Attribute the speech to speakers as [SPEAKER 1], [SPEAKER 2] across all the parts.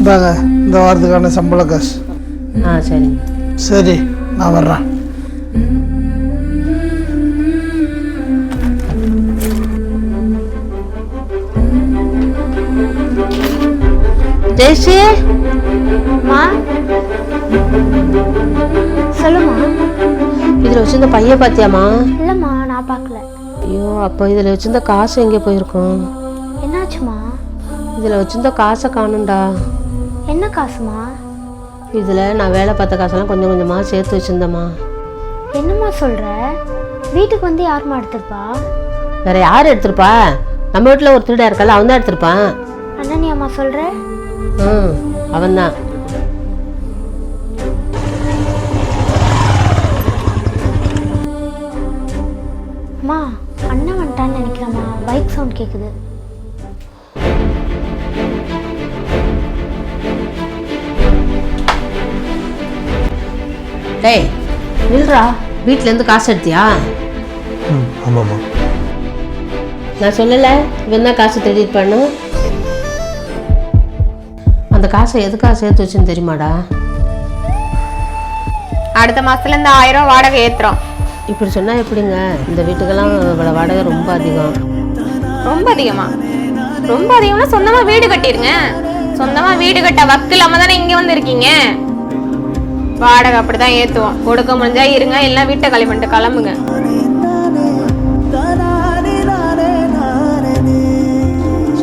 [SPEAKER 1] இந்தாங்க இந்த வாரத்துக்கான சம்பள காசு.
[SPEAKER 2] சரிங்க.
[SPEAKER 1] சரி நான் வர்றேன்.
[SPEAKER 2] ஜெயஸ்ரீ
[SPEAKER 3] மா சொல்லுமா.
[SPEAKER 2] இதில் வச்சிருந்த பையன் பார்த்தியாம்மா?
[SPEAKER 3] இல்லைம்மா நான் பார்க்கல.
[SPEAKER 2] ஐயோ, அப்போ இதில் வச்சிருந்த காசு எங்கே போயிருக்கோம்?
[SPEAKER 3] என்னாச்சுமா?
[SPEAKER 2] இதில் வச்சிருந்த காசை காணும்டா.
[SPEAKER 3] என்ன காசுமா?
[SPEAKER 2] இதில் நான் வேலை பார்த்த காசெல்லாம் கொஞ்சம் கொஞ்சமாக சேர்த்து வச்சுருந்தேம்மா.
[SPEAKER 3] என்னம்மா சொல்கிற? வீட்டுக்கு வந்து யாருமா எடுத்திருப்பா?
[SPEAKER 2] வேற யார் எடுத்திருப்பா? நம்ம வீட்டில் ஒரு திருடா இருக்கல, அவன் தான் எடுத்திருப்பான்.
[SPEAKER 3] அண்ணனியாம்மா சொல்கிற?
[SPEAKER 2] அவன்தான்.
[SPEAKER 3] அம்மா அண்ணன் வந்துட்டான்னு நினைக்கிறேம்மா. பைக் சவுண்ட் கேட்குது.
[SPEAKER 2] டேய் நில்றா, வீட்டிலேருந்து காசு எடுத்தியா?
[SPEAKER 4] ஆமாம்மா.
[SPEAKER 2] நான் சொல்லலை இவன் தான் காசு தேடிட்டு. அந்த காசை எதுக்காக சேர்த்து வச்சுன்னு தெரியுமாடா?
[SPEAKER 5] அடுத்த மாசத்துல இந்த 1000 வாடகை ஏத்துறோம்.
[SPEAKER 2] இப்படி சொன்னா எப்படிங்க? இந்த வீட்டுக்கெல்லாம் இவ்வளோ வாடகை ரொம்ப அதிகம்.
[SPEAKER 5] ரொம்ப அதிகமா? ரொம்ப அதிகம்னா சொந்தமா வீடு கட்டிருங்க. சொந்தமா வீடு கட்ட வக்கு இல்லாம தானே இங்க வந்து இருக்கீங்க. வாடகை அப்படிதான் ஏத்துவோம். கொடுக்க முடிஞ்சா இருங்க, இல்லைன்னா வீட்டை காலி பண்ணிட்டு கிளம்புங்க.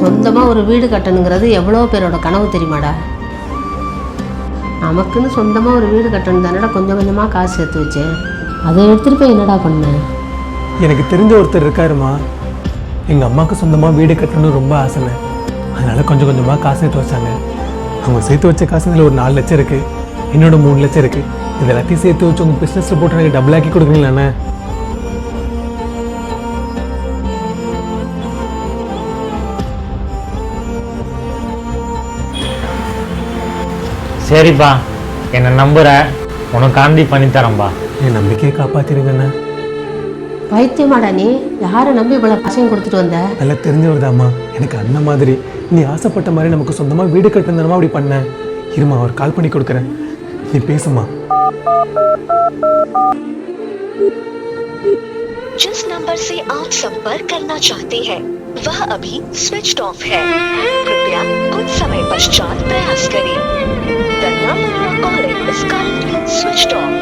[SPEAKER 2] சொந்தமாக ஒரு வீடு கட்டணுங்கிறது எவ்வளோ பேரோட கனவு தெரியுமாடா? நமக்குன்னு சொந்தமாக ஒரு வீடு கட்டணும் தானடா கொஞ்சம் கொஞ்சமாக காசு சேர்த்து வச்சேன். அதை எடுத்துகிட்டு போய் என்னடா பண்ணேன்?
[SPEAKER 4] எனக்கு தெரிஞ்ச ஒருத்தர் இருக்காருமா. எங்கள் அம்மாவுக்கு சொந்தமாக வீடு கட்டணும்னு ரொம்ப ஆசைங்க. அதனால் கொஞ்சம் கொஞ்சமாக காசு சேர்த்து வச்சாங்க. அவங்க சேர்த்து வச்ச காசு இதில் ஒரு 4 லட்சம் இருக்குது. என்னோட 3 லட்சம் இருக்குது. இது எல்லாத்தையும் சேர்த்து வச்சு உங்கள் பிஸ்னஸில் போட்டு எனக்கு டபுள் ஆக்கி கொடுக்குறீங்களாண்ணே?
[SPEAKER 6] சரிப்பா, என்னை நம்புற, உனக்கு காந்தி பண்ணித்தரேன்பா.
[SPEAKER 4] என் நம்பிக்கையை காப்பாற்றிருங்கண்ணே.
[SPEAKER 2] பைத்தியமாடா நீ? யாரை நம்பி இவ்வளோ காசையும் கொடுத்துட்டு வந்த?
[SPEAKER 4] நல்லா தெரிஞ்சவர்தாம்மா. எனக்கு அண்ணன் மாதிரி. நீ ஆசைப்பட்ட மாதிரி நமக்கு சொந்தமாக வீடு கட்டணுமா அப்படி பண்ணேன். இருமா, அவர் கால் பண்ணி கொடுக்குறேன். நீ பேசுமா.
[SPEAKER 7] जिस नंबर से आप संपर्क करना चाहते हैं वह अभी स्विच्ड ऑफ है. कृपया कुछ समय पश्चात प्रयास करें. The number you are calling is currently switched off.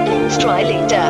[SPEAKER 7] Please try later.